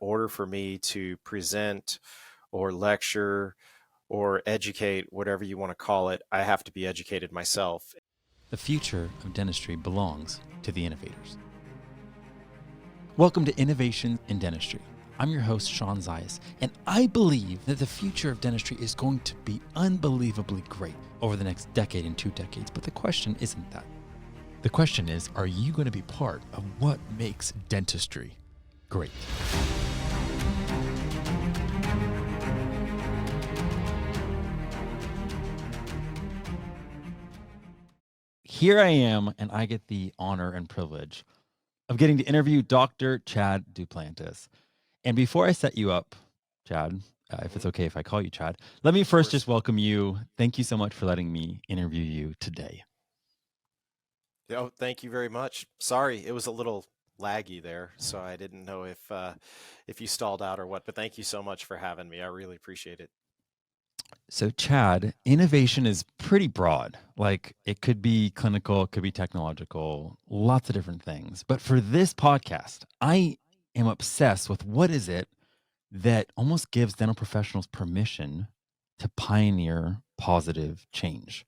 order for me to present or lecture or educate, whatever you want to call it, I have to be educated myself. The future of dentistry belongs to the innovators. Welcome to Innovation in Dentistry. I'm your host, Shawne Zajas, and I believe that the future of dentistry is going to be unbelievably great over the next decade and 2 decades. But the question isn't that. The question is, are you going to be part of what makes dentistry great? Here I am, and I get the honor and privilege of getting to interview Dr. Chad Duplantis. And before I set you up, Chad, if it's okay if I call you Chad, let me first just welcome you. Thank you so much for letting me interview you today. Oh, thank you very much. Sorry, it was a little laggy there, so I didn't know if you stalled out or what, but thank you so much for having me. I really appreciate it. So, Chad, innovation is pretty broad. Like, it could be clinical, it could be technological, lots of different things. But for this podcast, I am obsessed with what is it that almost gives dental professionals permission to pioneer positive change.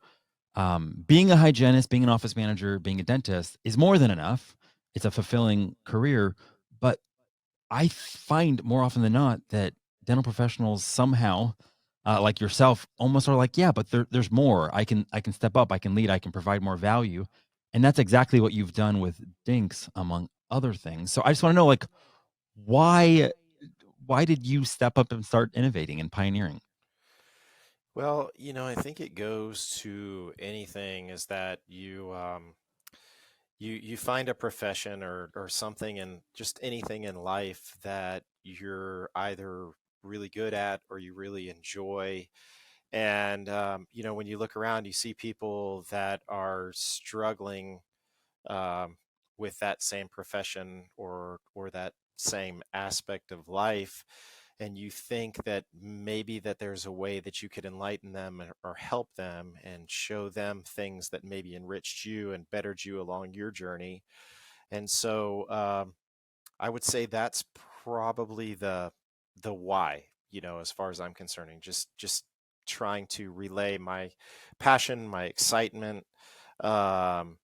Being a hygienist, being an office manager, being a dentist is more than enough. It's a fulfilling career. But I find more often than not that dental professionals somehow, like yourself, almost are like, yeah, but there's more. I can step up. I can lead. I can provide more value, and that's exactly what you've done with DINKS, among other things. So I just want to know, like, why did you step up and start innovating and pioneering? Well, I think it goes to anything is that you find a profession or something and just anything in life that you're either really good at or you really enjoy. And when you look around, you see people that are struggling um, with that same profession or that same aspect of life, and you think that maybe that there's a way that you could enlighten them or help them and show them things that maybe enriched you and bettered you along your journey. And so I would say that's probably the why, as far as I'm concerning, just trying to relay my passion, my excitement, um,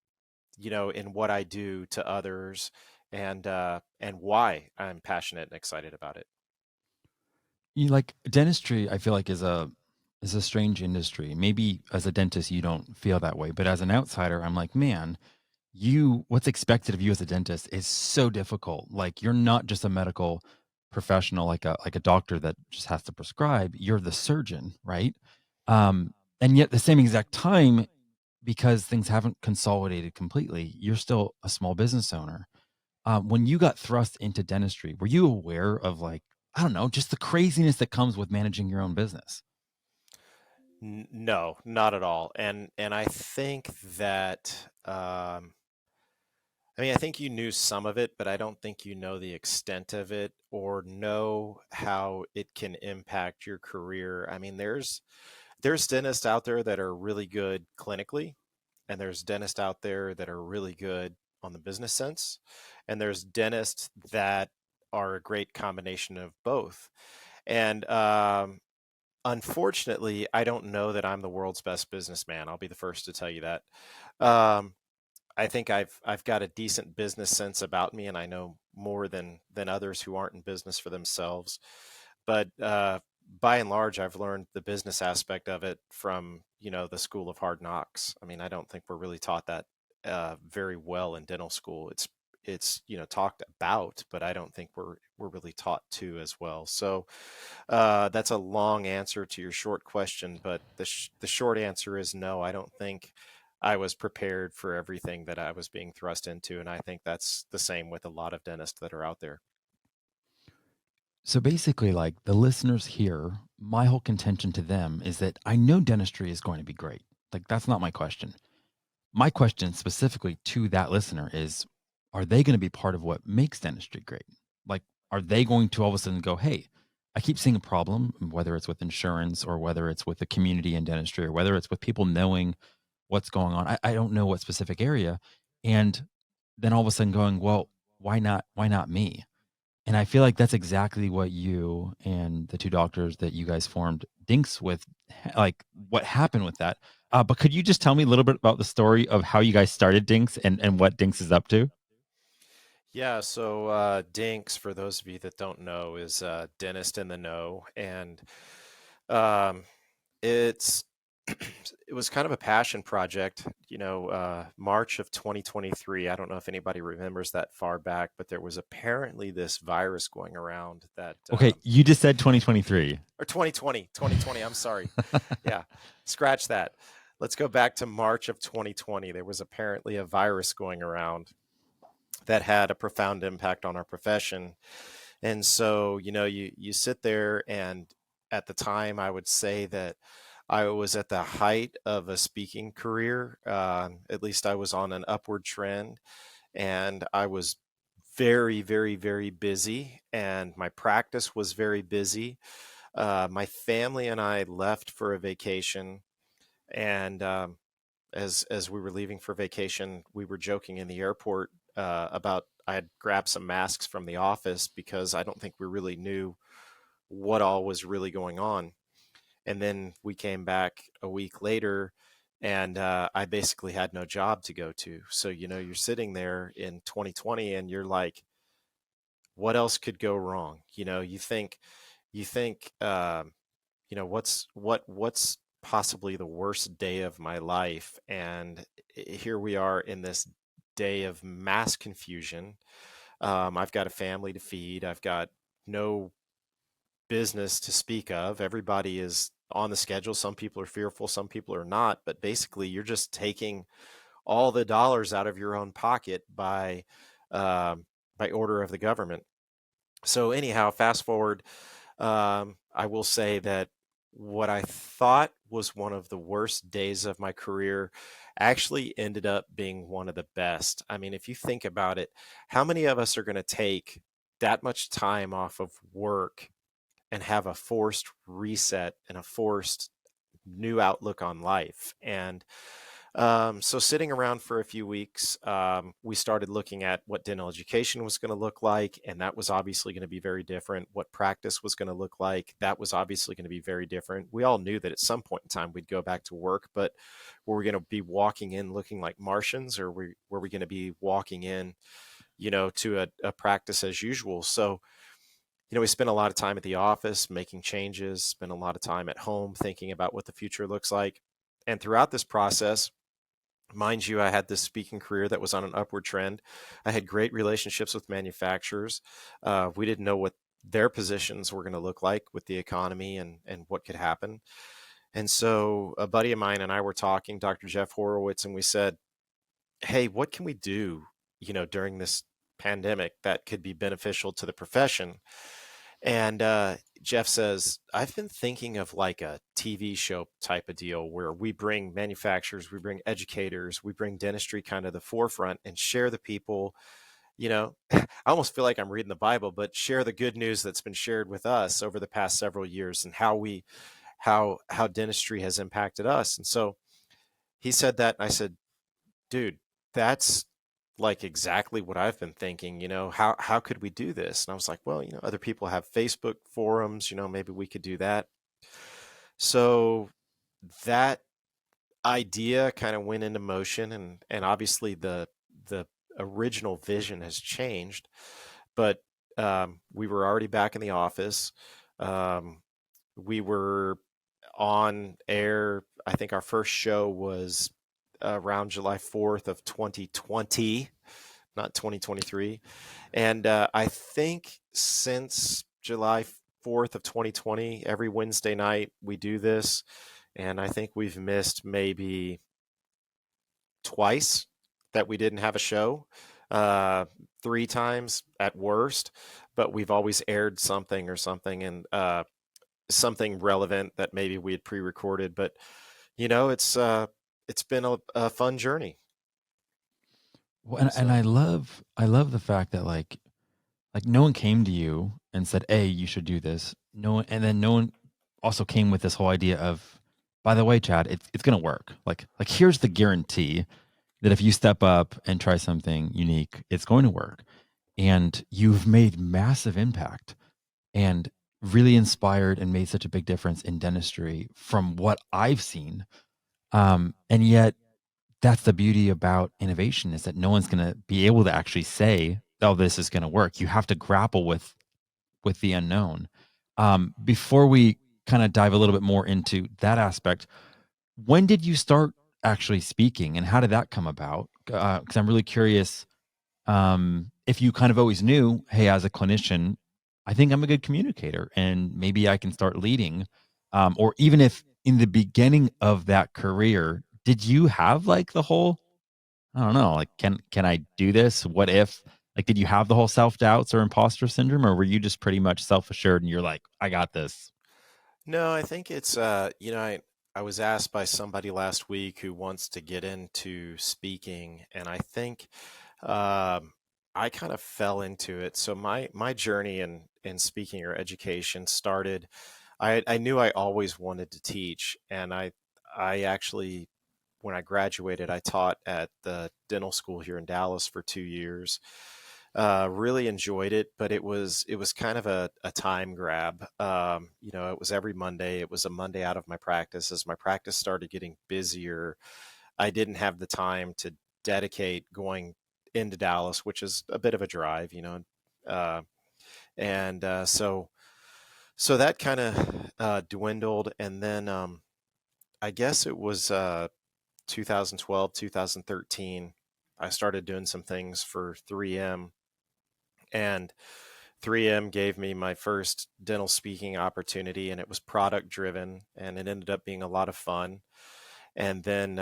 in what I do to others, and why I'm passionate and excited about it. You like dentistry, I feel like is a strange industry. Maybe as a dentist you don't feel that way, but as an outsider, I'm like, man, you what's expected of you as a dentist is so difficult. Like you're not just a medical professional like a doctor that just has to prescribe. You're the surgeon, right? And yet at the same exact time, because things haven't consolidated completely, you're still a small business owner. When you got thrust into dentistry, were you aware of like, I don't know, just the craziness that comes with managing your own business? No, not at all. And I think that I think you knew some of it, but I don't think you know the extent of it or know how it can impact your career. I mean, there's dentists out there that are really good clinically, and there's dentists out there that are really good on the business sense, and there's dentists that are a great combination of both. And unfortunately, I don't know that I'm the world's best businessman. I'll be the first to tell you that. Um, I think I've got a decent business sense about me, and I know more than others who aren't in business for themselves. But by and large, I've learned the business aspect of it from the school of hard knocks. I mean, I don't think we're really taught that very well in dental school. It's talked about, but I don't think we're really taught to as well. So that's a long answer to your short question, but the short answer is no. I don't think I was prepared for everything that I was being thrust into, and I think that's the same with a lot of dentists that are out there. So basically, like the listeners here, my whole contention to them is that I know dentistry is going to be great. Like, that's not my question. My question specifically to that listener is, are they going to be part of what makes dentistry great? Like, are they going to all of a sudden go, hey, I keep seeing a problem, whether it's with insurance or whether it's with the community in dentistry or whether it's with people knowing what's going on. I don't know what specific area. And then all of a sudden going, well, why not me? And I feel like that's exactly what you and the two doctors that you guys formed DINKS with, like what happened with that. But could you just tell me a little bit about the story of how you guys started DINKS and what DINKS is up to? Yeah, so DINKS, for those of you that don't know, is Dentist in the Know. And um, it's it was kind of a passion project, March of 2023. I don't know if anybody remembers that far back, but there was apparently this virus going around that, Okay, you just said 2023. or 2020, I'm sorry. Yeah, scratch that. Let's go back to March of 2020. There was apparently a virus going around that had a profound impact on our profession. And so, you sit there, and at the time, I would say that I was at the height of a speaking career. At least I was on an upward trend, and I was very, very, very busy, and my practice was very busy. My family and I left for a vacation, and as we were leaving for vacation, we were joking in the airport about I had grabbed some masks from the office because I don't think we really knew what all was really going on. And then we came back a week later, and I basically had no job to go to. So, you're sitting there in 2020, and you're like, what else could go wrong? You think, what's possibly the worst day of my life? And here we are in this day of mass confusion. I've got a family to feed. I've got no business to speak of. Everybody is on the schedule. Some people are fearful, some people are not. But basically, you're just taking all the dollars out of your own pocket by order of the government. So anyhow, fast forward. I will say that what I thought was one of the worst days of my career actually ended up being one of the best. I mean, if you think about it, how many of us are going to take that much time off of work and have a forced reset and a forced new outlook on life? And so sitting around for a few weeks, we started looking at what dental education was going to look like, and that was obviously going to be very different. What practice was going to look like, that was obviously going to be very different. We all knew that at some point in time we'd go back to work, but were we going to be walking in looking like Martians, or were we going to be walking in, to a practice as usual? So, we spent a lot of time at the office making changes, spent a lot of time at home thinking about what the future looks like. And throughout this process, mind you, I had this speaking career that was on an upward trend. I had great relationships with manufacturers. We didn't know what their positions were going to look like with the economy and what could happen. And so a buddy of mine and I were talking, Dr. Jeff Horowitz, and we said, hey, what can we do, during this pandemic that could be beneficial to the profession? And Jeff says, I've been thinking of like a TV show type of deal where we bring manufacturers, we bring educators, we bring dentistry kind of the forefront and share the people. I almost feel like I'm reading the Bible, but share the good news that's been shared with us over the past several years and how dentistry has impacted us. And so he said that, and I said, dude, that's like exactly what I've been thinking. How could we do this? And I was like, well, other people have Facebook forums, maybe we could do that. So that idea kind of went into motion, and obviously the original vision has changed, but we were already back in the office. We were on air. I think our first show was around July 4th of 2020, not 2023. And I think since July 4th of 2020, every Wednesday night we do this. And I think we've missed maybe twice that we didn't have a show, three times at worst, but we've always aired something or something, and something relevant that maybe we had pre-recorded. But it's been a fun journey. Well, and So I love the fact that like no one came to you and said, "Hey, you should do this." No one, and then no one also came with this whole idea of, by the way, Chad, it's gonna work. Like here's the guarantee that if you step up and try something unique, it's going to work. and you've made massive impact and really inspired and made such a big difference in dentistry from what I've seen. And yet, that's the beauty about innovation, is that no one's going to be able to actually say, "Oh, this is going to work." You have to grapple with the unknown. Before we kind of dive a little bit more into that aspect, when did you start actually speaking, and how did that come about? Because I'm really curious, if you kind of always knew, hey, as a clinician, I think I'm a good communicator and maybe I can start leading. Or even if in the beginning of that career, did you have like the whole, I don't know, like, can I do this? What if, like, did you have the whole self doubts or imposter syndrome, or were you just pretty much self assured and you're like, I got this? No, I think it's I was asked by somebody last week who wants to get into speaking, and I think I kind of fell into it. So my journey in speaking or education started. I knew I always wanted to teach, and I actually, when I graduated, I taught at the dental school here in Dallas for 2 years. Really enjoyed it, but it was kind of a time grab. It was every Monday. It was a Monday out of my practice. As my practice started getting busier, I didn't have the time to dedicate going into Dallas, which is a bit of a drive, uh, and so that kind of dwindled, and then I guess it was 2012, 2013. I started doing some things for 3M, and 3M gave me my first dental speaking opportunity, and it was product driven, and it ended up being a lot of fun. And then,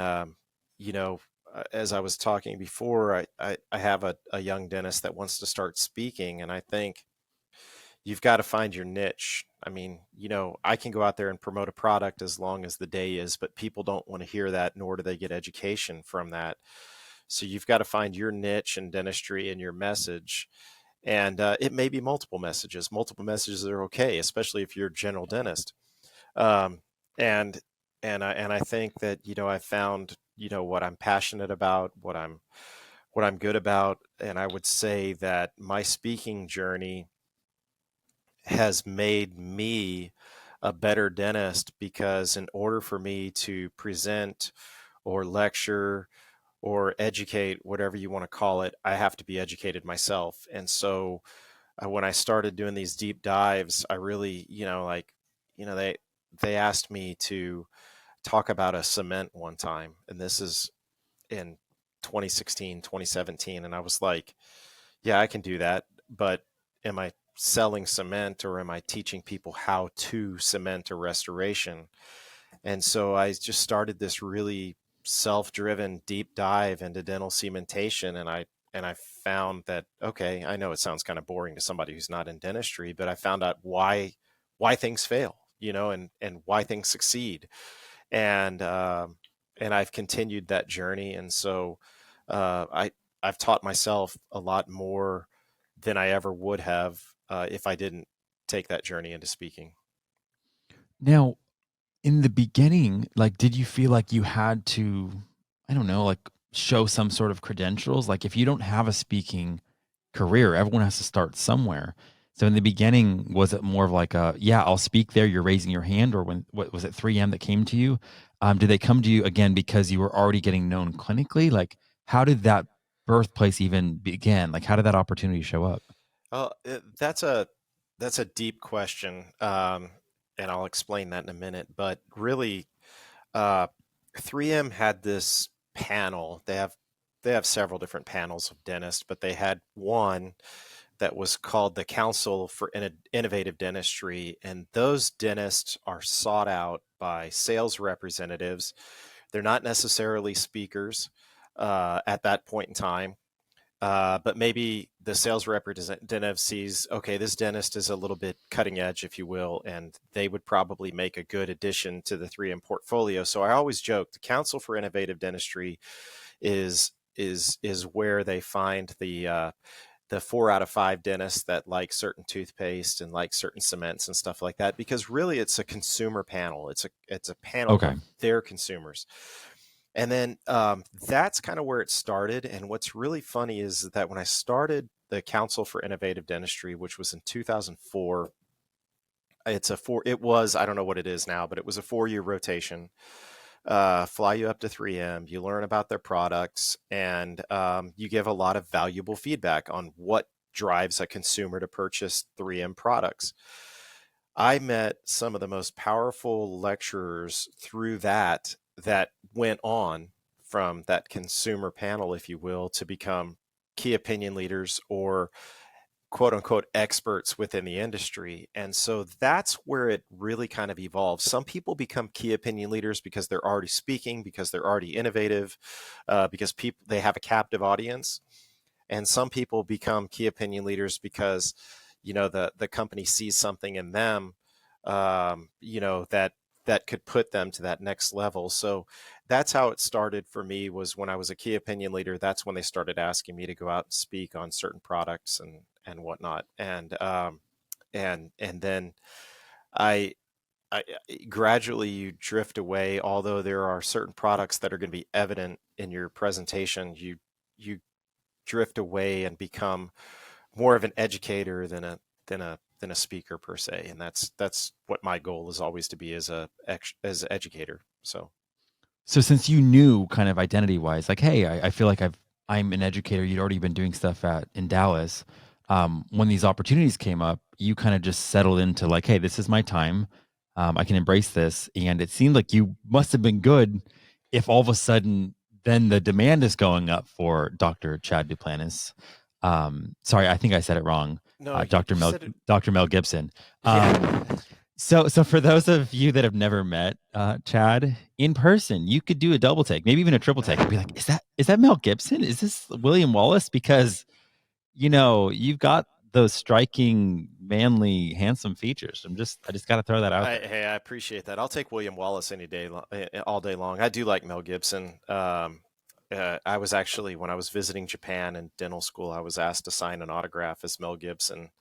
you know, as I was talking before, I have a young dentist that wants to start speaking, and I think you've got to find your niche. I mean, I can go out there and promote a product as long as the day is, but people don't want to hear that, nor do they get education from that. So you've got to find your niche in dentistry and your message. And it may be multiple messages. Multiple messages are okay, especially if you're a general dentist. Um, and and I think that I found what I'm passionate about, what I'm good about, and I would say that my speaking journey has made me a better dentist, because in order for me to present or lecture or educate, whatever you want to call it, I have to be educated myself. And so when I started doing these deep dives, I really, they asked me to talk about a cement one time, and this is in 2016, 2017, and I was like, yeah, I can do that, but am I selling cement, or am I teaching people how to cement a restoration? And so I just started this really self-driven deep dive into dental cementation, and I found that, okay, I know it sounds kind of boring to somebody who's not in dentistry, but I found out why things fail, and why things succeed. And I've continued that journey. And so I've taught myself a lot more than I ever would have if I didn't take that journey into speaking. Now, in the beginning, like, did you feel like you had to, I don't know, like, show some sort of credentials? Like, if you don't have a speaking career, everyone has to start somewhere. So in the beginning, was it more of like a, yeah, I'll speak there, you're raising your hand, or when, what was it, 3M that came to you? Did they come to you again because you were already getting known clinically? Like, how did that birthplace even begin? Like, how did that opportunity show up? That's a deep question, and I'll explain that in a minute. But really, uh, 3M had this panel. They have several different panels of dentists, but they had one that was called the Council for Innovative Dentistry, and those dentists are sought out by sales representatives. They're not necessarily speakers at that point in time. But maybe the sales representative sees, okay, this dentist is a little bit cutting edge, if you will, and they would probably make a good addition to the 3M portfolio. So I always joke the Council for Innovative Dentistry is where they find the 4 out of 5 dentists that like certain toothpaste and like certain cements and stuff like that, because really it's a consumer panel. It's a panel Okay. of their consumers. And then that's kind of where it started. And what's really funny is that when I started the Council for Innovative Dentistry, which was in 2004. It was, I don't know what it is now, but it was a 4-year rotation. Fly you up to 3M, you learn about their products, and you give a lot of valuable feedback on what drives a consumer to purchase 3M products. I met some of the most powerful lecturers through that went on from that consumer panel, if you will, to become key opinion leaders or quote unquote experts within the industry. And so that's where it really kind of evolves. Some people become key opinion leaders because they're already speaking, because they're already innovative, because they have a captive audience. And some people become key opinion leaders because, the company sees something in them, that could put them to that next level. So that's how it started for me. Was when I was a key opinion leader, that's when they started asking me to go out and speak on certain products and whatnot. And then I, I gradually you drift away. Although there are certain products that are going to be evident in your presentation, you drift away and become more of an educator than a speaker per se. And that's what my goal is always to be as as an educator. So So since you knew kind of identity wise, like, hey, I feel like I'm an educator. You'd already been doing stuff in Dallas. When these opportunities came up, you kind of just settled into like, hey, this is my time. I can embrace this. And it seemed like you must have been good if all of a sudden then the demand is going up for Dr. Chad Duplantis. Sorry, I think I said it wrong. no, Dr. you Mel said it. Dr. Mel Gibson. Yeah. So for those of you that have never met Chad in person, you could do a double take, maybe even a triple take, and be like, "Is that Mel Gibson? Is this William Wallace?" Because you've got those striking, manly, handsome features. I just got to throw that out there. Hey, I appreciate that. I'll take William Wallace any day, all day long. I do like Mel Gibson. I was actually, when I was visiting Japan in dental school, I was asked to sign an autograph as Mel Gibson.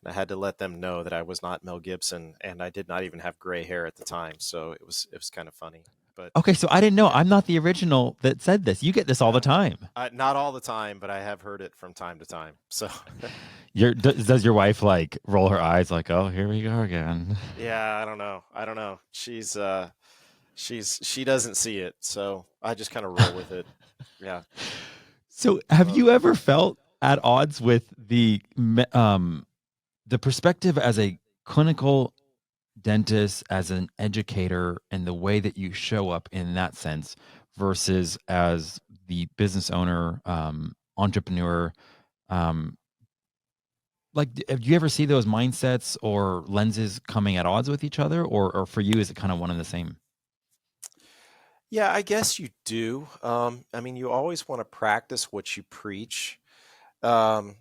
And I had to let them know that I was not Mel Gibson, and I did not even have gray hair at the time. So it was kind of funny. But Okay, so I didn't know. yeah, I'm not the original that said this. You get this all the no, time. not all the time, but I have heard it from time to time. So Does your wife like roll her eyes like, "Oh, here we go again"? yeah, I don't know. I don't know. She doesn't see it, so I just kind of roll with it. Yeah. So, have Uh, you ever felt at odds with the perspective as a clinical dentist, as an educator, and the way that you show up in that sense, versus as the business owner, entrepreneur? Um, do you ever see those mindsets or lenses coming at odds with each other, or for you, is it kind of one and the same? yeah, I guess you do. I mean, you always want to practice what you preach. Um,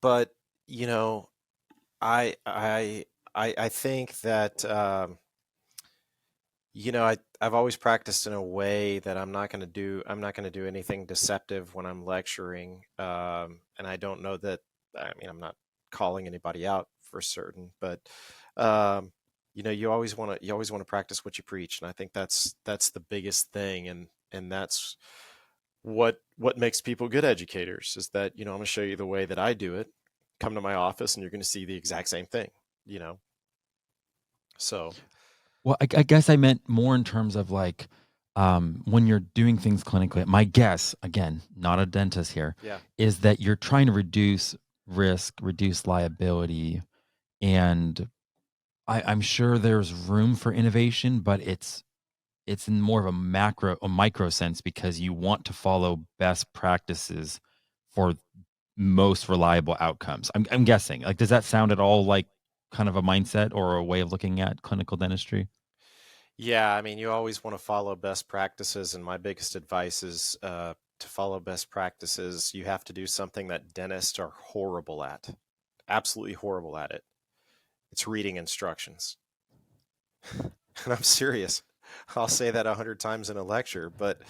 but you know, I think that I've always practiced in a way that I'm not going to do anything deceptive when I'm lecturing. And I don't know that, I mean, I'm not calling anybody out for certain, but um, you always want to practice what you preach. And I think that's the biggest thing. And that's what makes people good educators is that, I'm going to show you the way that I do it. Come to my office and you're going to see the exact same thing, you know? So Well, I guess I meant more in terms of like when you're doing things clinically. My guess, again, not a dentist here, yeah. is that you're trying to reduce risk, reduce liability, and I'm sure there's room for innovation, but it's in more of a micro sense because you want to follow best practices for most reliable outcomes. I'm guessing. Like, does that sound at all like kind of a mindset or a way of looking at clinical dentistry? Yeah, I mean, you always want to follow best practices, and my biggest advice is to follow best practices. You have to do something that dentists are horrible at, absolutely horrible at it. It's reading instructions. And I'm serious. I'll say that 100 times in a lecture, but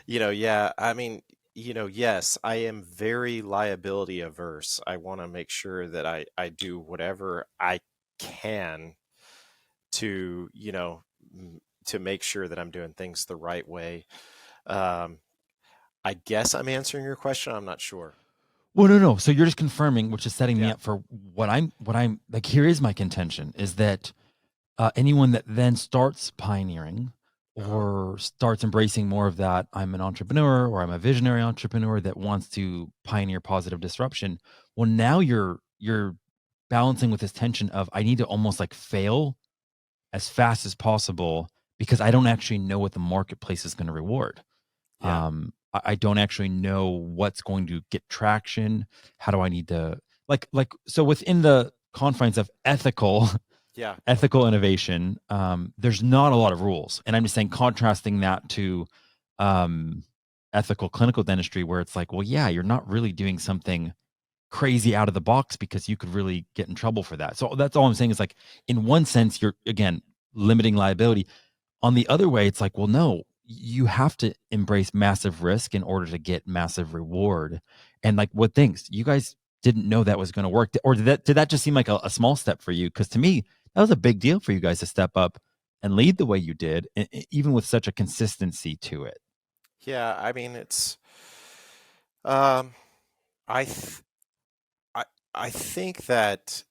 yeah, I mean, yes, I am very liability averse. I want to make sure that I do whatever I can to, to make sure that I'm doing things the right way. Um, I guess I'm answering your question. I'm not sure. Well, no. So you're just confirming, which is setting me Yeah. up for what I'm like. Here is my contention: is that anyone that then starts pioneering Uh-huh. or starts embracing more of that, I'm an entrepreneur or I'm a visionary entrepreneur that wants to pioneer positive disruption. Well, now you're balancing with this tension of I need to almost like fail as fast as possible because I don't actually know what the marketplace is going to reward. Yeah. I don't actually know what's going to get traction. How do I need to like so within the confines of ethical Yeah. ethical innovation, there's not a lot of rules. And I'm just saying, contrasting that to um, ethical clinical dentistry, where it's like, well, yeah, you're not really doing something crazy out of the box because you could really get in trouble for that. So that's all I'm saying is like, in one sense, you're again limiting liability. On the other way, it's like, well, no, you have to embrace massive risk in order to get massive reward. And like, what things you guys didn't know that was going to work, or did that just seem like a small step for you? Because to me, that was a big deal for you guys to step up and lead the way you did, even with such a consistency to it. Yeah. I mean, it's um I th I think that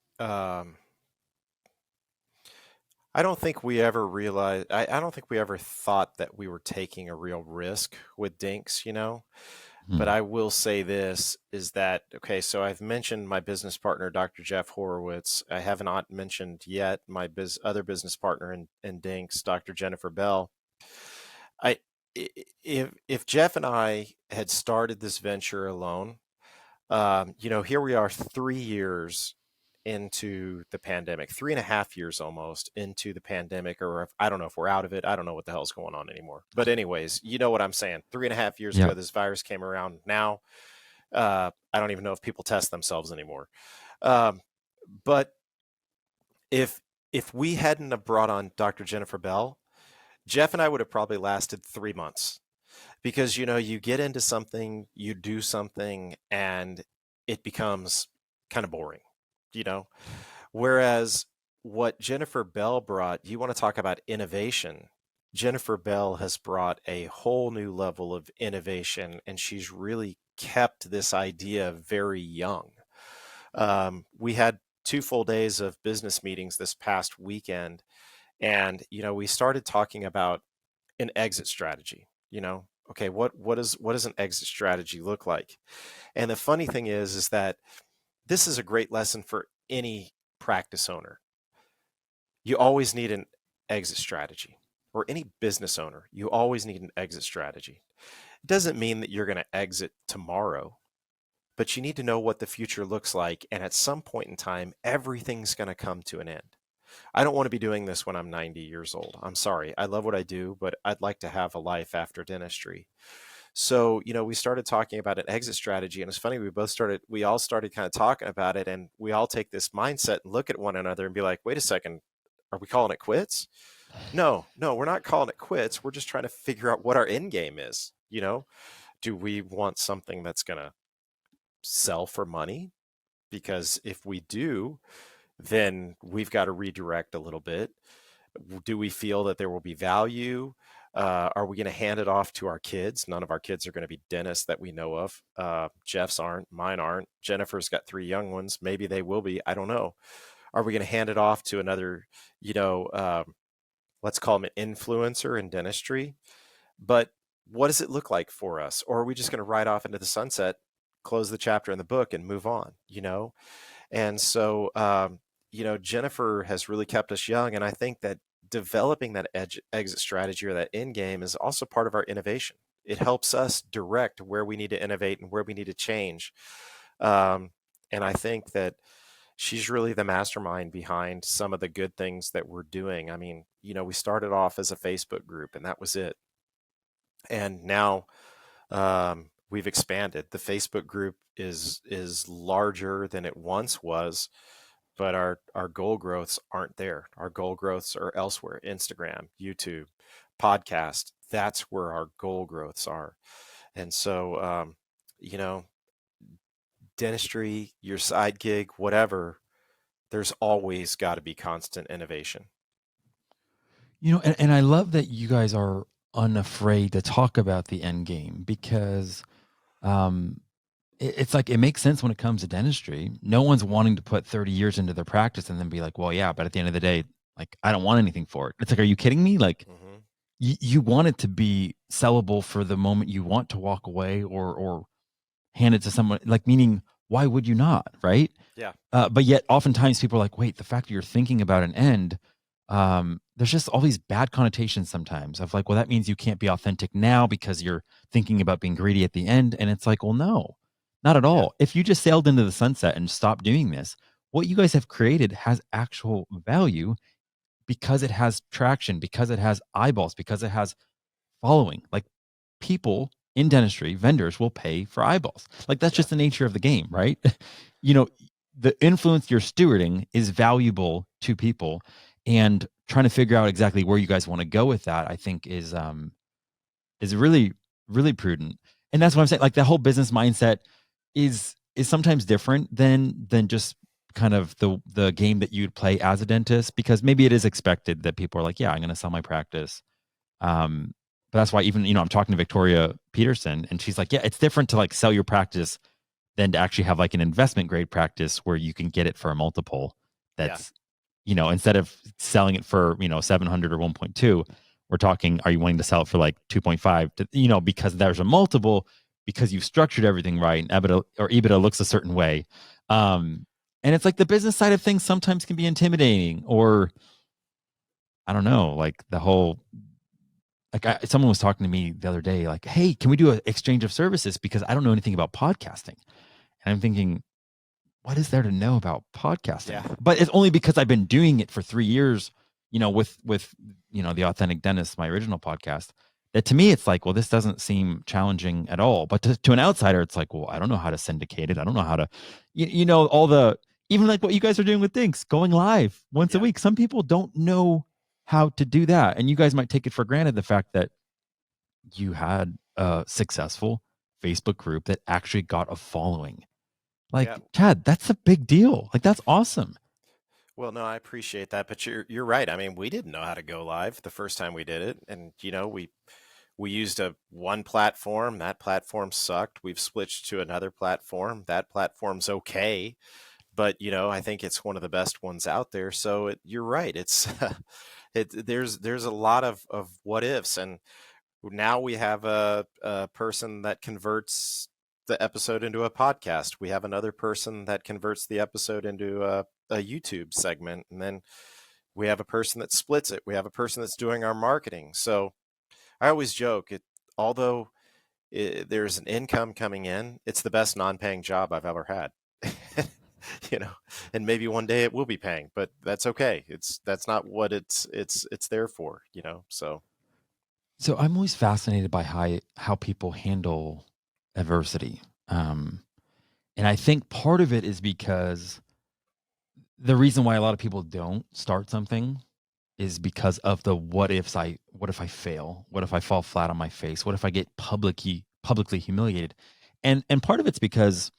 I don't think we ever realized I don't think we ever thought that we were taking a real risk with Dinks, you know. But Hmm. I will say this is that okay, so I've mentioned my business partner, Dr. Jeff Horowitz. I have not mentioned yet my other business partner in Dinks, Dr. Jennifer Bell. I if Jeff and I had started this venture alone, you know, here we are 3 years into the pandemic, 3.5 years almost into the pandemic, or if, I don't know if we're out of it. I don't know what the hell's going on anymore. But anyways, you know what I'm saying. 3.5 years Yeah. ago, this virus came around. Now, I don't even know if people test themselves anymore. Um, but if if we hadn't have brought on Dr. Jennifer Bell, Jeff and I would have probably lasted 3 months because you know you get into something, you do something, and it becomes kind of boring, you know. Whereas what Jennifer Bell brought, you want to talk about innovation. Jennifer Bell has brought a whole new level of innovation, and she's really kept this idea very young. We had 2 full days of business meetings this past weekend, and you know we started talking about an exit strategy. You know, okay, what does an exit strategy look like? And the funny thing is that this is a great lesson for any practice owner. You always need an exit strategy, or any business owner. You always need an exit strategy. It doesn't mean that you're going to exit tomorrow, but you need to know what the future looks like. And at some point in time, everything's going to come to an end. I don't want to be doing this when I'm 90 years old. I'm sorry. I love what I do, but I'd like to have a life after dentistry. So, you know, we started talking about an exit strategy, and it's funny, we all started kind of talking about it, and we all take this mindset and look at one another and be like, wait a second, are we calling it quits? No, no, we're not calling it quits. We're just trying to figure out what our end game is. You know, do we want something that's going to sell for money? Because if we do, then we've got to redirect a little bit. Do we feel that there will be value? Are we going to hand it off to our kids? None of our kids are going to be dentists that we know of. Jeff's aren't, mine aren't. Jennifer's got 3 young ones. Maybe they will be. I don't know. Are we going to hand it off to another, you know, let's call him an influencer in dentistry? But what does it look like for us? Or are we just going to ride off into the sunset, close the chapter in the book, and move on? You know, and so, you know, Jennifer has really kept us young. And I think that developing that exit strategy or that end game is also part of our innovation. It helps us direct where we need to innovate and where we need to change. Um, and I think that she's really the mastermind behind some of the good things that we're doing. I mean, you know, we started off as a Facebook group and that was it. And now we've expanded. The Facebook group is larger than it once was, but our goal growths aren't there. Our goal growths are elsewhere: Instagram, YouTube, podcast. That's where our goal growths are. And so, you know, dentistry, your side gig, whatever, there's always got to be constant innovation. And I love that you guys are unafraid to talk about the end game because um, it's like, it makes sense when it comes to dentistry. No one's wanting to put 30 years into their practice and then be like, well, yeah, but at the end of the day, like, I don't want anything for it. It's like, are you kidding me? Like, Hmm. you want it to be sellable for the moment you want to walk away, or hand it to someone, like, meaning, why would you not, right? Yeah. But yet oftentimes people are like, wait, the fact that you're thinking about an end, there's just all these bad connotations sometimes of like, well, that means you can't be authentic now because you're thinking about being greedy at the end. And it's like, well, no, not at Yeah. all. If you just sailed into the sunset and stopped doing this, what you guys have created has actual value because it has traction, because it has eyeballs, because it has following. Like, people in dentistry, vendors will pay for eyeballs. Like, that's Yeah. just the nature of the game, right? you know, the influence you're stewarding is valuable to people, and trying to figure out exactly where you guys want to go with that, I think is really, really prudent. And that's what I'm saying. Like, the whole business mindset is sometimes different than just kind of the game that you'd play as a dentist, because maybe it is expected that people are like, yeah, I'm going to sell my practice. But that's why, even, I'm talking to Victoria Peterson, and she's like, yeah, it's different to like sell your practice than to actually have like an investment grade practice where you can get it for a multiple Yeah. that's, instead of selling it for, 700 or 1.2, we're talking, are you willing to sell it for like 2.5 to, because there's a multiple, because you've structured everything right, and EBITDA looks a certain way. Um, and it's like the business side of things sometimes can be intimidating, or I don't know, like the whole, like, someone was talking to me the other day, like, hey, can we do an exchange of services? Because I don't know anything about podcasting. And I'm thinking, what is there to know about Yeah. podcasting? But it's only because I've been doing it for 3 years, with the Authentic Dentist, my original podcast, that to me it's like, well, this doesn't seem challenging at all. But to an outsider, it's like, well, I don't know how to syndicate it. I don't know how to, all the, even like what you guys are doing with DINKS, going live once a Yeah. week. Some people don't know how to do that. And you guys might take it for granted, the fact that you had a successful Facebook group that actually got a following. Yeah. Like, Chad, that's a big deal. Like, that's awesome. Well, no, I appreciate that, but you're right. I mean, we didn't know how to go live the first time we did it, and we used a one platform. That platform sucked. We've switched to another platform. That platform's okay, but I think it's one of the best ones out there. So you're right. It's there's a lot of what ifs, and now we have a person that converts the episode into a podcast. We have another person that converts the episode into a YouTube segment, and then we have a person that splits it. We have a person that's doing our marketing. So I always joke it, although there's an income coming in, it's the best non-paying job I've ever had. you know, and maybe one day it will be paying, but that's okay. That's not what it's there for. So So I'm always fascinated by how people handle adversity. Um, and I think part of it is because the reason why a lot of people don't start something is because of the what if I fail? What if I fall flat on my face? What if I get publicly humiliated? And part of it's because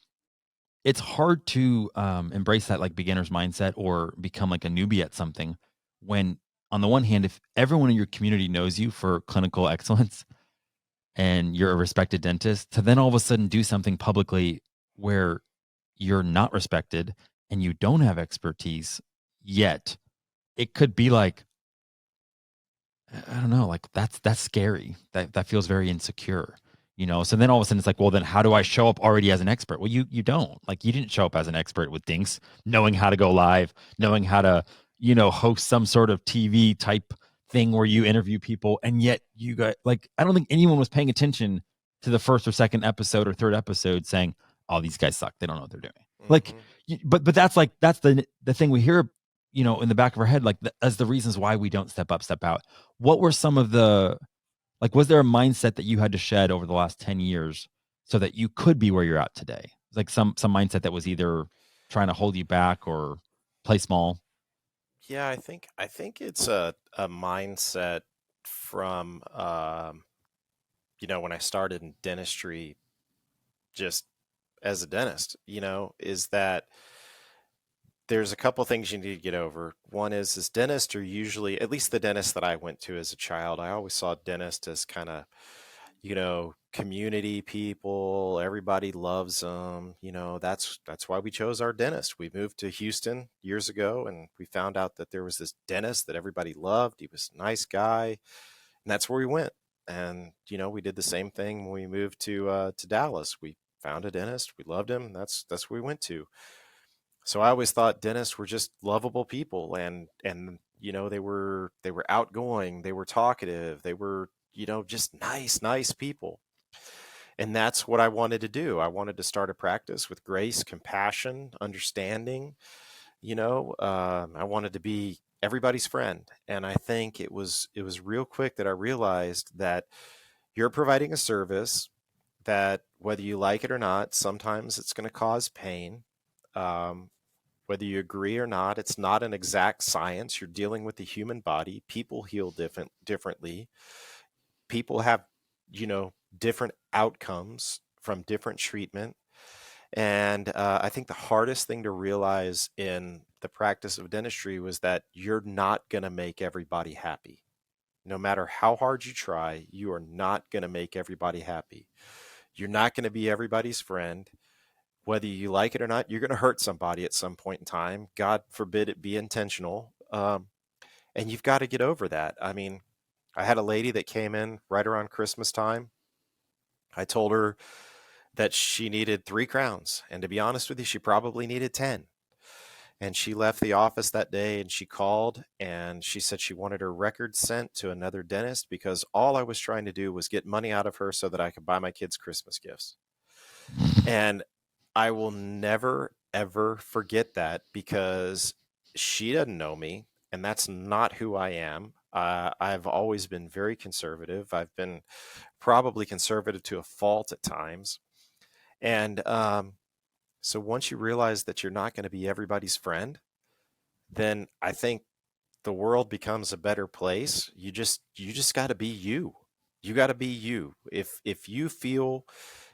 it's hard to embrace that like beginner's mindset, or become like a newbie at something, when, on the one hand, if everyone in your community knows you for clinical excellence and you're a respected dentist, to then all of a sudden do something publicly where you're not respected and you don't have expertise yet, it could be like, I don't know, like, that's scary. That feels very insecure. So then all of a sudden it's like, well, then how do I show up already as an expert? Well, you don't. Like, you didn't show up as an expert with DINKS, knowing how to go live, knowing how to, host some sort of TV type thing where you interview people, and yet you got, like, I don't think anyone was paying attention to the first or second episode or third episode saying, "Oh, these guys suck. They don't know what they're doing." Like, hmm but that's the thing we hear, in the back of our head, like, as the reasons why we don't step up, step out. What were some of the, like, was there a mindset that you had to shed over the last 10 years so that you could be where you're at today? Like, some mindset that was either trying to hold you back or play small. yeah, I think it's a mindset from when I started in dentistry, just as a dentist, is that there's a couple things you need to get over. One is dentists are usually, at least the dentist that I went to as a child, I always saw dentists as kind of, community people. Everybody loves them. That's why we chose our dentist. We moved to Houston years ago, and we found out that there was this dentist that everybody loved. He was a nice guy, and that's where we went. And we did the same thing when we moved to Dallas. We found a dentist. We loved him. That's where we went to. So I always thought dentists were just lovable people, and they were outgoing, they were talkative, they were just nice people. And that's what I wanted to do. I wanted to start a practice with grace, compassion, understanding. I wanted to be everybody's friend. And I think it was real quick that I realized that you're providing a service that, whether you like it or not, sometimes it's going to cause pain. Um, whether you agree or not, it's not an exact science. You're dealing with the human body. People heal differently. People have, different outcomes from different treatment. And I think the hardest thing to realize in the practice of dentistry was that you're not going to make everybody happy. No matter how hard you try, you are not going to make everybody happy. You're not going to be everybody's friend. Whether you like it or not, you're going to hurt somebody at some point in time. God forbid it be intentional. And you've got to get over that. I mean, I had a lady that came in right around Christmas time. I told her that she needed 3 crowns. And to be honest with you, she probably needed 10. And she left the office that day and she called and she said she wanted her records sent to another dentist because all I was trying to do was get money out of her so that I could buy my kids Christmas gifts. And I will never, ever forget that because she doesn't know me and that's not who I am. I've always been very conservative. I've been probably conservative to a fault at times. And so once you realize that you're not going to be everybody's friend, then I think the world becomes a better place. You just got to be you. You got to be you. If you feel,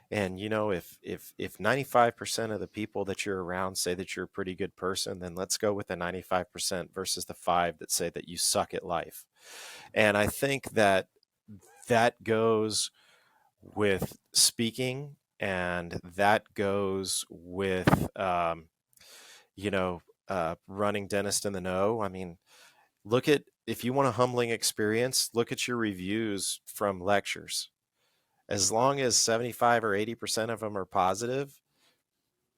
and if 95% of the people that you're around say that you're a pretty good person, then let's go with the 95% versus the 5 that say that you suck at life. And I think that that goes with speaking, and that goes with running Dentist in the Know. I mean, look at, if you want a humbling experience, look at your reviews from lectures. As long as 75 or 80% of them are positive,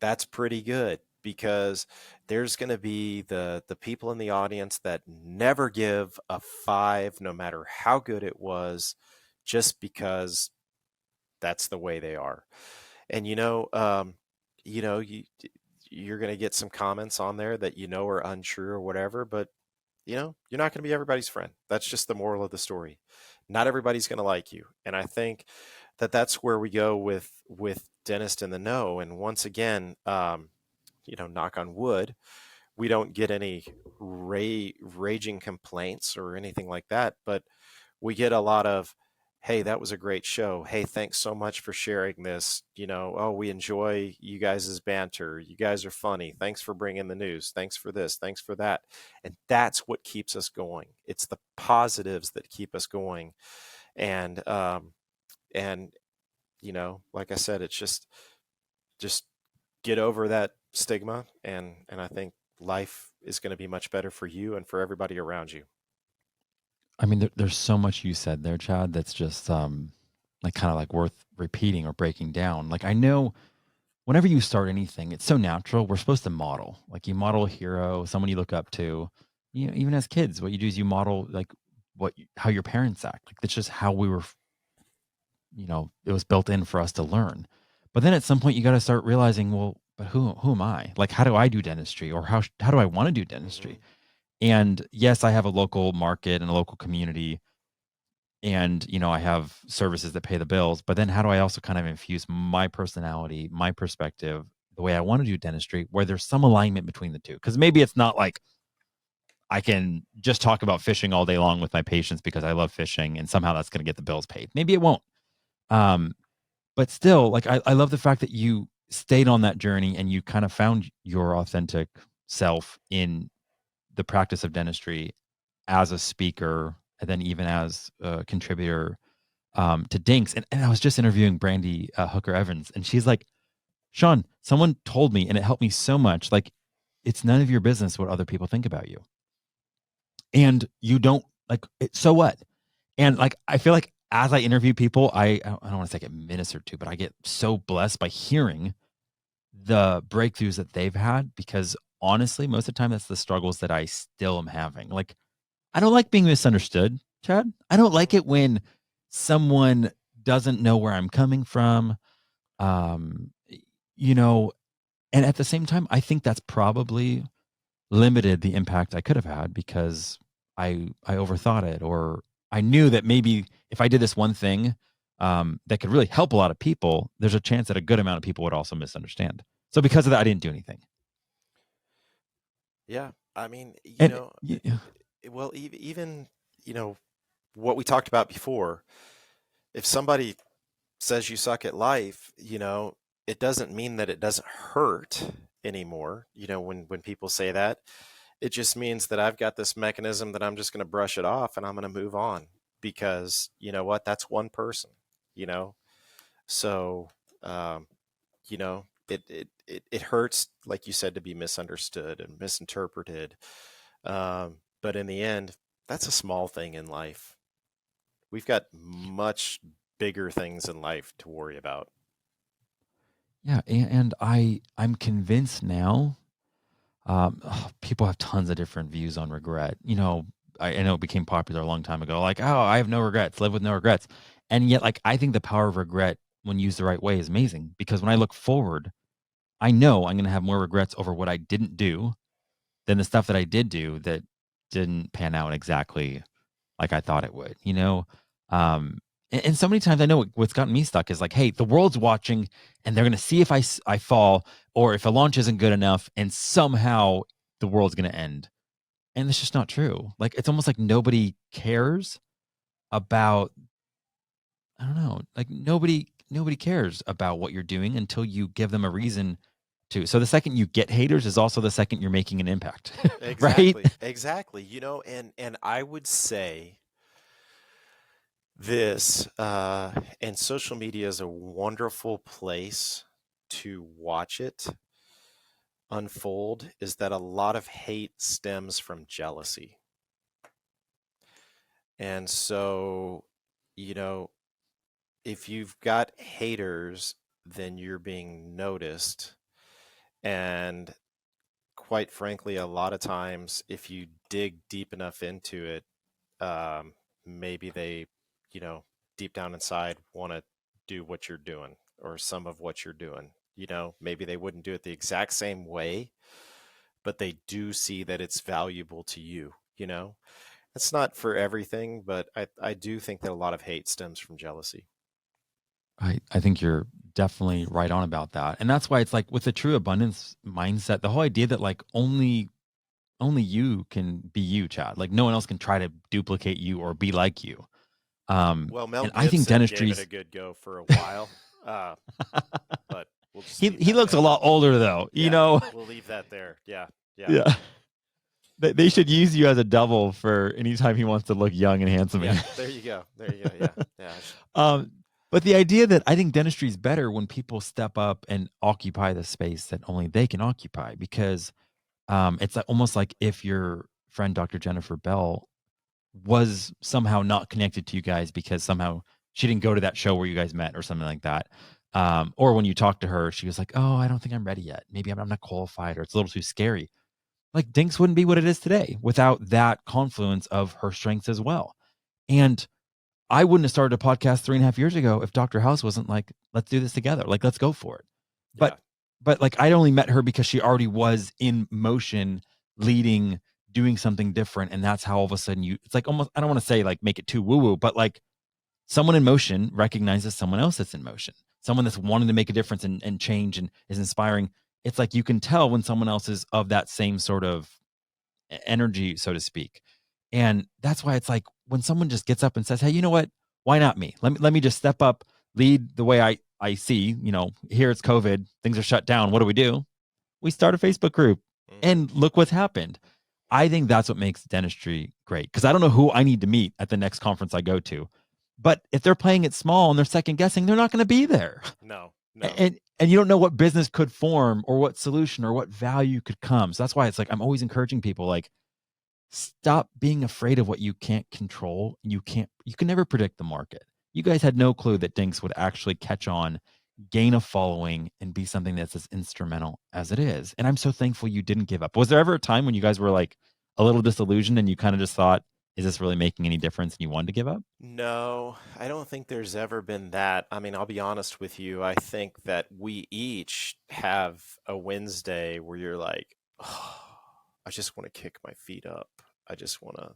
that's pretty good, because there's going to be the people in the audience that never give a 5, no matter how good it was, just because that's the way they are. And you're going to get some comments on there that are untrue or whatever, but you're not going to be everybody's friend. That's just the moral of the story. Not everybody's going to like you. And I think that that's where we go with Dentist in the Know. And once again, knock on wood, we don't get any raging complaints or anything like that, but we get a lot of, hey, that was a great show. Hey, thanks so much for sharing this. Oh, we enjoy you guys' banter. You guys are funny. Thanks for bringing the news. Thanks for this. Thanks for that. And that's what keeps us going. It's the positives that keep us going. And like I said, it's just get over that stigma, and I think life is going to be much better for you and for everybody around you. I mean, there's so much you said there, Chad, that's just like kind of like worth repeating or breaking down. Like, I know whenever you start anything, it's so natural. We're supposed to model. Like, you model a hero, someone you look up to. Even as kids, what you do is you model like how your parents act. Like, that's just how we were. It was built in for us to learn. But then at some point, you got to start realizing, well, but who am I? Like, how do I do dentistry, or how do I want to do Hmm. dentistry? And yes, I have a local market and a local community, and I have services that pay the bills. But then how do I also kind of infuse my personality, my perspective, the way I want to do dentistry, where there's some alignment between the two? Because maybe it's not like I can just talk about fishing all day long with my patients because I love fishing and somehow that's going to get the bills paid. Maybe it won't. um but still, like, I love the fact that you stayed on that journey and you kind of found your authentic self in the practice of dentistry as a speaker, and then even as a contributor, to DINKS, and I was just interviewing Brandy Hooker Evans, and she's like, Shawne, someone told me, and it helped me so much. Like, it's none of your business what other people think about you, and you don't like it. So what? And like, I feel like as I interview people, I don't want to say get ministered to, but I get so blessed by hearing the breakthroughs that they've had, because honestly, most of the time that's the struggles that I still am having. Like, I don't like being misunderstood, Chad. I don't like it when someone doesn't know where I'm coming from. Um, you know, and at the same time, I think that's probably limited the impact I could have had, because I overthought it, or I knew that maybe if I did this one thing that could really help a lot of people, there's a chance that a good amount of people would also misunderstand. So because of that, I didn't do anything. Yeah. I mean, And yeah, well, even, what we talked about before, if somebody says you suck at life, it doesn't mean that it doesn't hurt anymore. When people say that, it just means that I've got this mechanism that I'm just going to brush it off and I'm going to move on, because you know what? That's one person, you know? So, um, it hurts, like you said, to be misunderstood and misinterpreted. But in the end, that's a small thing in life. We've got much bigger things in life to worry about. yeah, and I'm convinced now. People have tons of different views on regret. I know it became popular a long time ago. Like, oh, I have no regrets. Live with no regrets. And yet, like, I think the power of regret, when used the right way, is amazing, because when I look forward, I know I'm going to have more regrets over what I didn't do than the stuff that I did do that didn't pan out exactly like I thought it would, Um, and so many times I know what's gotten me stuck is like, hey, the world's watching and they're going to see if I fall, or if a launch isn't good enough, and somehow the world's going to end. And it's just not true. Like, it's almost like nobody cares about, I don't know, like nobody cares about what you're doing until you give them a reason to. So the second you get haters is also the second you're making an impact, right? Exactly, exactly. And I would say this, and social media is a wonderful place to watch it unfold, is that a lot of hate stems from jealousy. And so, you know, if you've got haters, then you're being noticed. And quite frankly, a lot of times, if you dig deep enough into it, maybe they, you know, deep down inside want to do what you're doing, or some of what you're doing. Maybe they wouldn't do it the exact same way, but they do see that it's valuable to you. It's not for everything, but I do think that a lot of hate stems from jealousy. I think you're definitely right on about that. And that's why it's like, with a true abundance mindset, the whole idea that like only you can be you, Chad. Like, no one else can try to duplicate you or be like you. Well, Mel And I think Gibson gave it a dentistry's good go for a while, uh, but we'll just he leave he that looks a there. lot older though, Yeah, know. we'll leave that there. Yeah, yeah. Yeah. They So, should use you as a double for anytime he wants to look young and handsome yeah, again. there you go. There you go. Yeah, yeah. um, but the idea that I think dentistry is better when people step up and occupy the space that only they can occupy, because it's like, almost like if your friend Dr. Jennifer Bell was somehow not connected to you guys because somehow she didn't go to that show where you guys met or something like that. Or when you talked to her, she was like, "Oh, I don't think I'm ready yet. Maybe I'm not qualified, or it's a little too scary." Like, DINKS wouldn't be what it is today without that confluence of her strengths as well. And I wouldn't have started a podcast 3.5 years ago if Dr. House wasn't like, let's do this together. Like, let's go for it. But, Yeah. but like, I'd only met her because she already was in motion, leading, doing something different. And that's how all of a sudden it's like, almost, I don't want to say like make it too woo woo, but like, someone in motion recognizes someone else that's in motion, someone that's wanting to make a difference and change and is inspiring. It's like, you can tell when someone else is of that same sort of energy, so to speak. And that's why it's like, when someone just gets up and says, "Hey, you know what? Why not me? Let me just step up, lead the way I see, here it's COVID, things are shut down. What do? We start a Facebook group, Hmm. and look what's happened." I think that's what makes dentistry great, because I don't know who I need to meet at the next conference I go to, But if they're playing it small and they're second guessing, they're not going to be there. No, no. And you don't know what business could form or what solution or what value could come. So that's why it's like I'm always encouraging people, like, stop being afraid of what you can't control. You can never predict the market. You guys had no clue that DINKS would actually catch on, gain a following, and be something that's as instrumental as it is. And I'm so thankful you didn't give up. Was there ever a time when you guys were like a little disillusioned and you kind of just thought, is this really making any difference, and you wanted to give up? No, I don't think there's ever been that. I mean, I'll be honest with you. I think that we each have a Wednesday where you're like, oh, I just want to kick my feet up. I just want to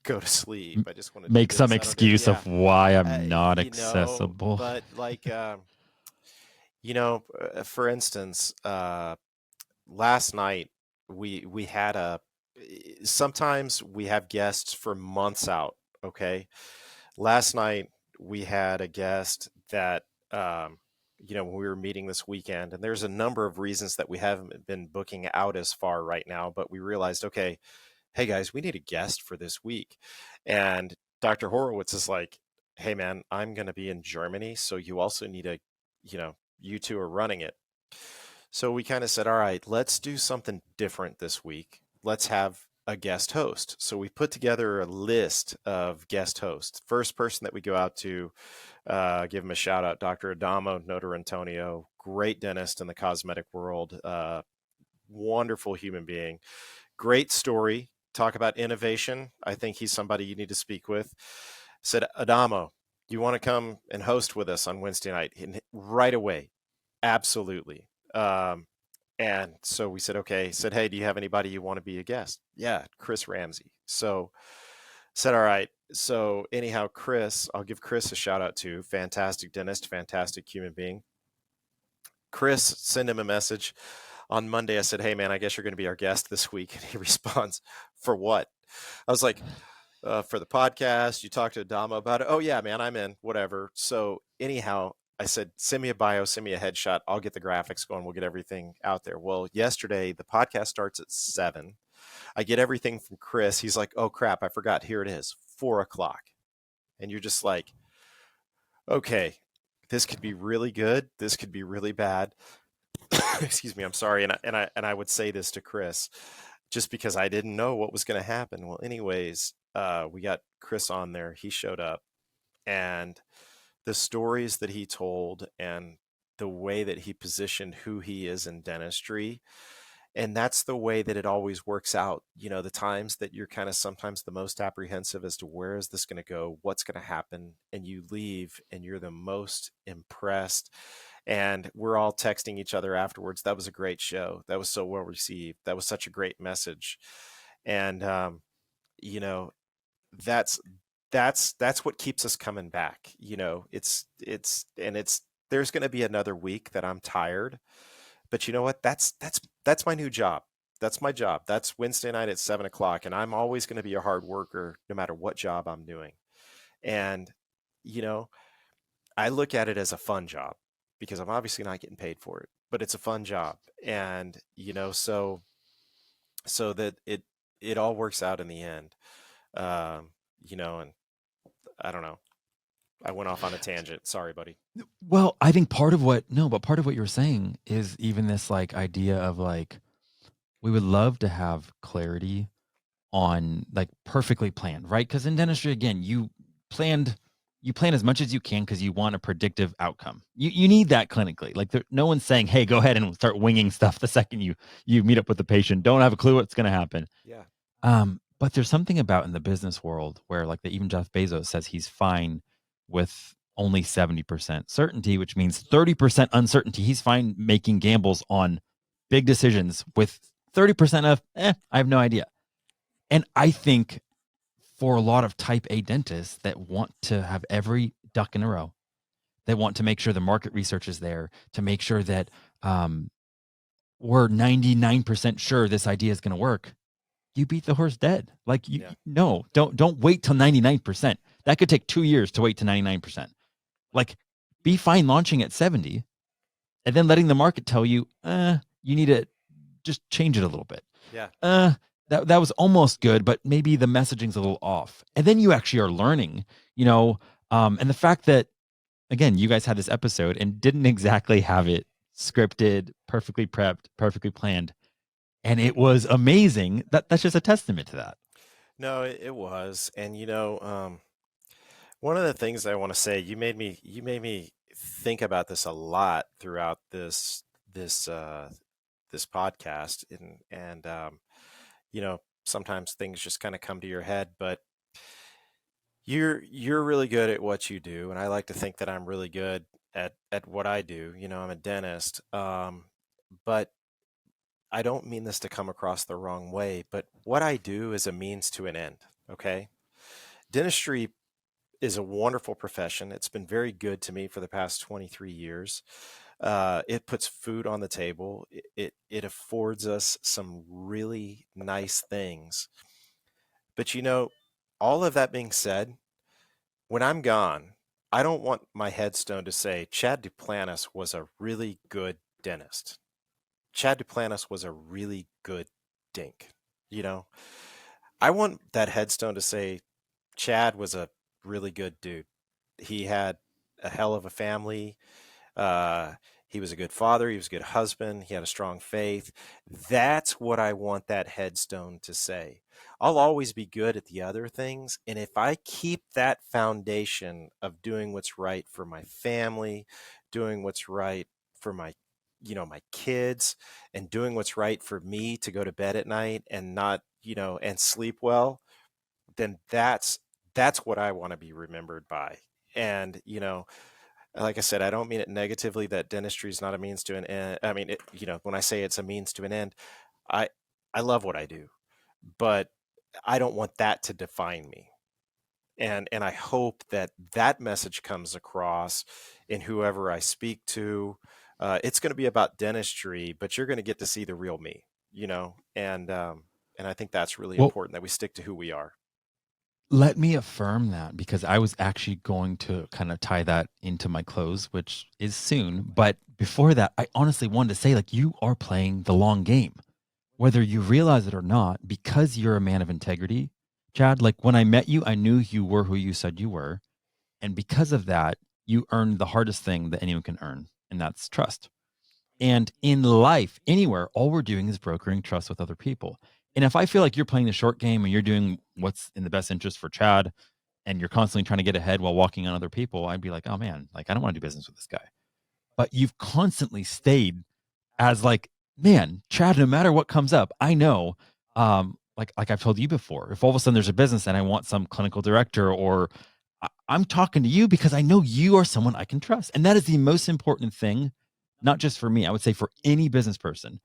go to sleep. I just want to do Make some this. I don't do, excuse yeah. of why I'm not You know, accessible. but like, for instance, last night we had a sometimes we have guests for months out, okay? Last night we had a guest that when we were meeting this weekend, and there's a number of reasons that we haven't been booking out as far right now, but we realized, okay, hey guys, we need a guest for this week. And Dr. Horowitz is like, hey man, I'm going to be in Germany, so you also need you two are running it. So we kind of said, all right, let's do something different this week. Let's have a guest host. So we put together a list of guest hosts. First person that we go out to, give him a shout out, Dr. Adamo Notar Antonio, great dentist in the cosmetic world, wonderful human being, great story. Talk about innovation. I think he's somebody you need to speak with. Said, Adamo, you want to come and host with us on Wednesday night? And right away, absolutely. And so we said, okay, said, hey, do you have anybody you want to be a guest? Yeah, Chris Ramsey. So said, all right. So anyhow, Chris, I'll give Chris a shout out too. Fantastic dentist, fantastic human being. Chris, send him a message on Monday. I said, hey man, I guess you're going to be our guest this week. And he responds, for what? I was like, for the podcast. You talked to Adama about it. Oh yeah, man, I'm in, whatever. So anyhow, I said, send me a bio, send me a headshot. I'll get the graphics going. We'll get everything out there. Well, yesterday the podcast starts at 7. I get everything from Chris. He's like, oh crap, I forgot. Here it is, 4 o'clock. And you're just like, okay, this could be really good. This could be really bad. Excuse me. I'm sorry. And I would say this to Chris just because I didn't know what was going to happen. Well, anyways, we got Chris on there. He showed up, and the stories that he told and the way that he positioned who he is in dentistry. And that's the way that it always works out. The times that you're kind of sometimes the most apprehensive as to where is this going to go, what's going to happen, and you leave and you're the most impressed. And we're all texting each other afterwards. That was a great show. That was so well received. That was such a great message. And you know, that's that's what keeps us coming back. It's there's going to be another week that I'm tired, but you know what? That's my new job. That's my job. That's Wednesday night at 7 o'clock, and I'm always going to be a hard worker no matter what job I'm doing. And you know, I look at it as a fun job because I'm obviously not getting paid for it, but it's a fun job. And so that it all works out in the end. And I don't know. I went off on a tangent. Sorry, buddy. Well, I think part of what no, but part of what you're saying is even this like idea of like we would love to have clarity on like perfectly planned, right? Because in dentistry, again, you plan as much as you can because you want a predictive outcome. You need that clinically. Like no one's saying, hey, go ahead and start winging stuff the second you meet up with the patient. Don't have a clue what's going to happen. Yeah. But there's something about in the business world where like even Jeff Bezos says he's fine with only 70% certainty, which means 30% uncertainty. He's fine making gambles on big decisions with 30% of, I have no idea. And I think for a lot of type A dentists that want to have every duck in a row, that want to make sure the market research is there, to make sure that we're 99% sure this idea is going to work, you beat the horse dead. Like no, don't wait till 99%. That could take 2 years to wait to 99%. Like be fine launching at 70 and then letting the market tell you, you need to just change it a little bit. Yeah. That was almost good, but maybe the messaging's a little off. And then you actually are learning you know, and the fact that, again, you guys had this episode and didn't exactly have it scripted, perfectly prepped, perfectly planned, and it was amazing. That's just a testament to that. No, it was. And one of the things I want to say, you made me think about this a lot throughout this this podcast, and sometimes things just kind of come to your head, but you're really good at what you do, and I like to think that I'm really good at what I do. I'm a dentist, but I don't mean this to come across the wrong way, but what I do is a means to an end. Okay, dentistry is a wonderful profession. It's been very good to me for the past 23 years. It puts food on the table. It affords us some really nice things. But all of that being said, when I'm gone, I don't want my headstone to say Chad Duplantis was a really good dentist. Chad Duplantis was a really good dink. You know, I want that headstone to say Chad was a really good dude. He had a hell of a family. Uh, he was a good father. He was a good husband. He had a strong faith. That's what I want that headstone to say. I'll always be good at the other things. And if I keep that foundation of doing what's right for my family, doing what's right for my kids, and doing what's right for me to go to bed at night and not, and sleep well, then that's what I want to be remembered by. And, like I said, I don't mean it negatively that dentistry is not a means to an end. I mean, when I say it's a means to an end, I I love what I do, but I don't want that to define me. And I hope that that message comes across in whoever I speak to. It's going to be about dentistry, but you're going to get to see the real me, and I think that's really Well, important that we stick to who we are. let me affirm that because I was actually going to kind of tie that into my close, which is soon. But before that, I honestly wanted to say, like, you are playing the long game, whether you realize it or not, because you're a man of integrity. Chad, like when I met you, I knew you were who you said you were. And because of that, you earned the hardest thing that anyone can earn, and that's trust. And in life, anywhere, all we're doing is brokering trust with other people. And if I feel like you're playing the short game and you're doing what's in the best interest for Chad and you're constantly trying to get ahead while walking on other people, I'd be like, oh man, like I don't want to do business with this guy. But you've constantly stayed as like, man, Chad, no matter what comes up, I know, like I've told you before, if all of a sudden there's a business and I want some clinical director or I'm talking to you because I know you are someone I can trust. And that is the most important thing, not just for me, I would say for any business person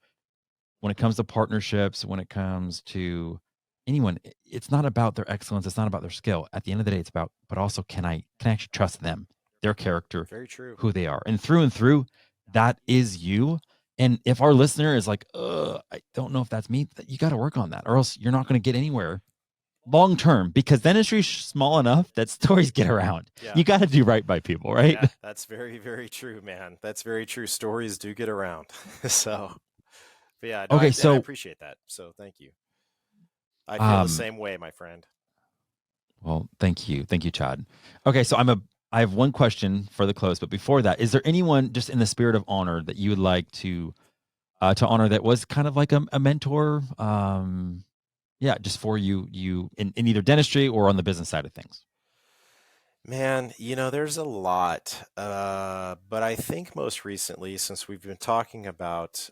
when it comes to partnerships, when it comes to anyone, it's not about their excellence, it's not about their skill. At the end of the day, it's about, but also can I actually trust them, their character, Very true. who they are. And through, that is you. And if our listener is like, I don't know if that's me, you got to work on that, or else you're not going to get anywhere long term because dentistry is small enough that stories get around. Yeah. You got to do right by people, right? Yeah, that's very, very true, man. That's very true. Stories do get around. So, but yeah, no, Okay, and I so appreciate that. So thank you. I feel the um same way, my friend. well, thank you, Chad. Okay, so I have one question for the close, but before that, is there anyone just in the spirit of honor that you would like to honor that was kind of like a mentor? Yeah, just for you in either dentistry or on the business side of things. Man, there's a lot, but I think most recently, since we've been talking about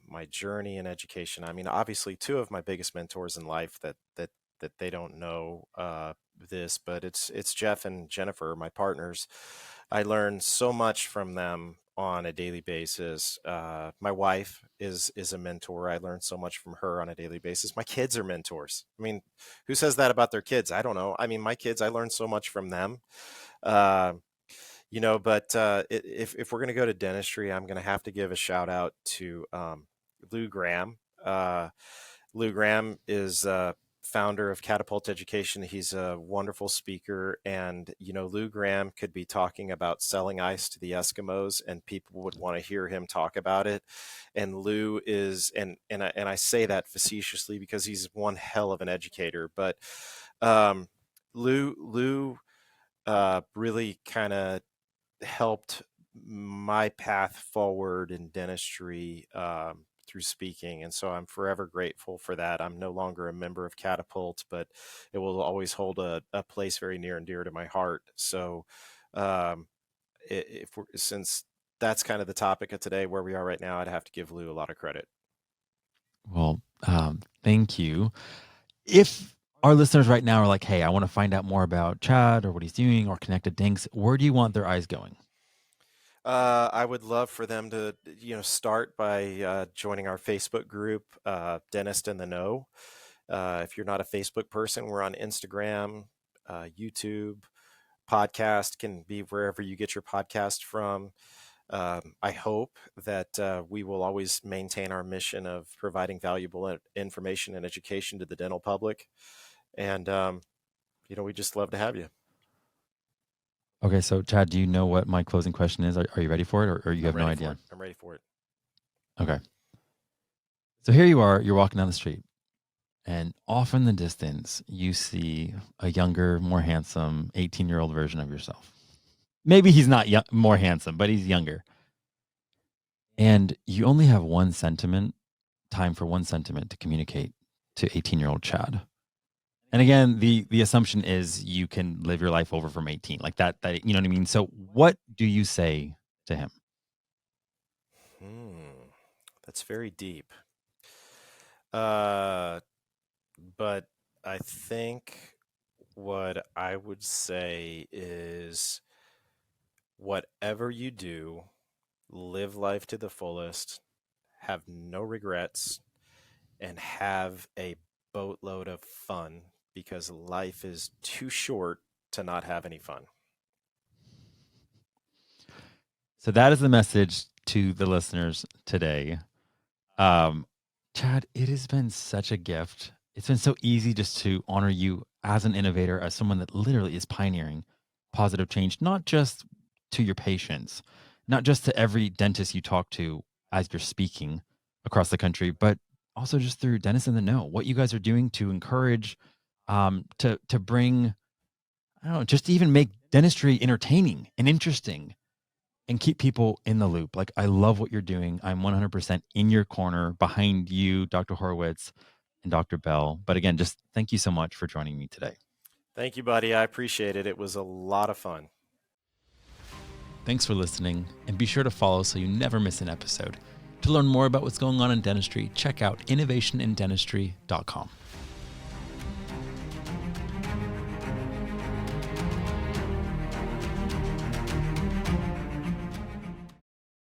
my journey in education, I mean, obviously, two of my biggest mentors in life that they don't know this, but it's Jeff and Jennifer, my partners. I learn so much from them on a daily basis. My wife is a mentor. I learn so much from her on a daily basis. My kids are mentors. I mean, who says that about their kids? I don't know. I mean, my kids, I learn so much from them. Uh, but if we're going to go to dentistry, I'm going to have to give a shout out to Lou Graham. Lou Graham is founder of Catapult Education. He's a wonderful speaker. And, Lou Graham could be talking about selling ice to the Eskimos, and people would want to hear him talk about it. And Lou is, and I say that facetiously because he's one hell of an educator. But um, Lou really kind of helped my path forward in dentistry through speaking. And so I'm forever grateful for that. I'm no longer a member of Catapult, but it will always hold a place very near and dear to my heart. So um, if we're, since that's kind of the topic of today, where we are right now, I'd have to give Lou a lot of credit. Well, thank you. If our listeners right now are like, hey, I want to find out more about Chad or what he's doing or connect to DINKS, where do you want their eyes going? I would love for them to, start by joining our Facebook group, Dentist in the Know. If you're not a Facebook person, we're on Instagram, YouTube, podcast can be wherever you get your podcast from. I hope that we will always maintain our mission of providing valuable information and education to the dental public. And, we just love to have you. Okay, so Chad, do you know what my closing question is? Are you ready for it, or you have no idea? I'm ready for it. Okay. So here you are, you're walking down the street, and off in the distance, you see a younger, more handsome 18-year-old version of yourself. Maybe he's not more handsome, but he's younger. And you only have time for one sentiment to communicate to 18-year-old Chad. And again, the assumption is you can live your life over from 18, like that, you know what I mean? So what do you say to him? That's very deep. But I think what I would say is whatever you do, live life to the fullest, have no regrets, and have a boatload of fun, because life is too short to not have any fun. So that is the message to the listeners today. Chad, it has been such a gift. It's been so easy just to honor you as an innovator, as someone that literally is pioneering positive change, not just to your patients, not just to every dentist you talk to as you're speaking across the country, but also just through Dentists in the Know, what you guys are doing to encourage, to bring, I don't know, just to even make dentistry entertaining and interesting and keep people in the loop. Like, I love what you're doing. I'm 100% in your corner, behind you, Dr. Horowitz and Dr. Bell. But again, just thank you so much for joining me today. Thank you, buddy. I appreciate it. It was a lot of fun. Thanks for listening, and be sure to follow so you never miss an episode. To learn more about what's going on in dentistry, check out innovationindentistry.com.